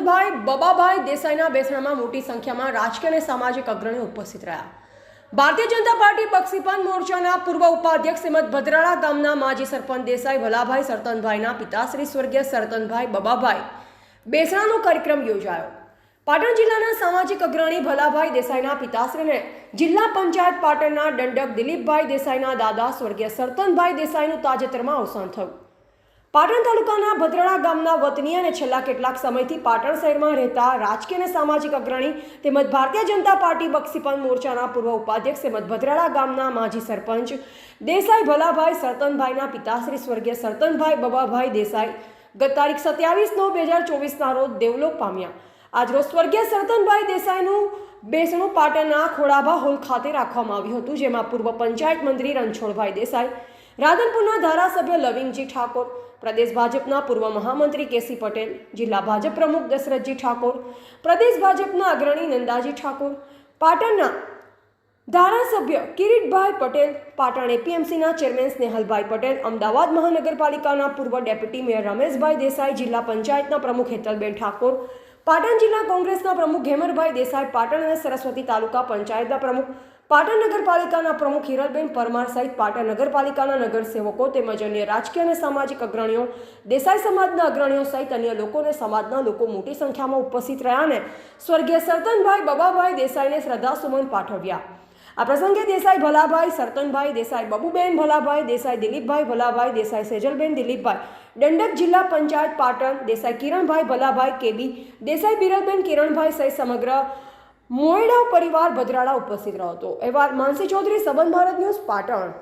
સરતનભાઈ બબાભાઈ દેસાઈના બેસણામાં મોટી સંખ્યામાં રાજકીય અને સામાજિક અગ્રણીઓ ઉપસ્થિત રહ્યા. ભારતીય જનતા પાર્ટી બક્ષીપંથ મોરચાના પૂર્વ ઉપાધ્યક્ષ તેમજ ભદ્રાળા ગામના માજી સરપંચ દેસાઈ ભલાભાઈ સરતનભાઈના પિતાશ્રી સ્વર્ગીય સરતનભાઈ બબાભાઈ બેસણાનો કાર્યક્રમ યોજાયો. પાટણ જિલ્લાના સામાજિક અગ્રણી ભલાભાઈ દેસાઈના પિતાશ્રીને જિલ્લા પંચાયત પાટણના દંડક દિલીપભાઈ દેસાઈના દાદા સ્વર્ગીય સરતનભાઈ દેસાઈનું તાજેતરમાં અવસાન થયું. પાટણ તાલુકાના ભદ્રાળા ગામના વતની અને છેલ્લા કેટલાક સમયથી પાટણ શહેરમાં રહેતા રાજકીય અને સામાજિક અગ્રણી તેમજ ભારતીય જનતા પાર્ટી બક્ષીપંથ મોરચાના પૂર્વ ઉપાધ્યક્ષ તેમજ ભદ્રાળા ગામના માજી સરપંચ દેસાઈ ભલાભાઈ સરતનભાઈના પિતાશ્રી સ્વર્ગીય સરતનભાઈ બબાભાઈ દેસાઈ ગત તારીખ 27/9/2024 રોજ દેવલોક પામ્યા. આજરોજ સ્વર્ગીય સરતનભાઈ દેસાઈનું બેસણું પાટણના ખોડાભા હોલ ખાતે રાખવામાં આવ્યું હતું, જેમાં પૂર્વ પંચાયત મંત્રી રણછોડભાઈ દેસાઈ, રાધનપુરના ધારાસભ્ય લવિંગજી ઠાકોર, પ્રદેશ ભાજપના પૂર્વ મહામંત્રી કેસી પટેલ, જિલ્લા ભાજપ પ્રમુખ દશરથજી ઠાકોર, પ્રદેશ ભાજપના અગ્રણી નંદાજી ઠાકોર, પાટણના ધારાસભ્ય કિરીટભાઈ પટેલ, પાટણ એપીએમસીના ચેરમેન સ્નેહલભાઈ પટેલ, અમદાવાદ મહાનગરપાલિકાના પૂર્વ ડેપ્યુટી મેયર રમેશભાઈ દેસાઈ, જિલ્લા પંચાયતના પ્રમુખ હેતલબેન ઠાકોર, પાટણ જિલ્લા કોંગ્રેસના પ્રમુખ ઘેમરભાઈ દેસાઈ, પાટણ અને સરસ્વતી તાલુકા પંચાયતના પ્રમુખ, પાટણ નગરપાલિકાના પ્રમુખ હિરલબેન પરમાર સહિત પાટણ નગરપાલિકાના નગરસેવકો તેમજ અન્ય રાજકીય અને સામાજિક અગ્રણીઓ, દેસાઈ સમાજના અગ્રણીઓ સહિત અન્ય લોકો અને સમાજના લોકો મોટી સંખ્યામાં ઉપસ્થિત રહ્યા અને સ્વર્ગીય સરતનભાઈ બબાભાઈ દેસાઈને શ્રદ્ધાસુમન પાઠવ્યા. આ પ્રસંગે દેસાઈ ભલાભાઈ સરતનભાઈ દેસાઈ, બબુબેન ભલાભાઈ દેસાઈ, દિલીપભાઈ ભલાભાઈ દેસાઈ, સેજલબેન દિલીપભાઈ, દંડક જિલ્લા પંચાયત પાટણ દેસાઈ, કિરણભાઈ ભલાભાઈ કેબી દેસાઈ, બિરલબેન કિરણભાઈ સહિત સમગ્ર મોયડા પરિવાર ભદ્રાળા ઉપસ્થિત રહ્યો હતો. અહેવાલ માનસી ચૌધરી, સંબંધ ભારત ન્યૂઝ, પાટણ.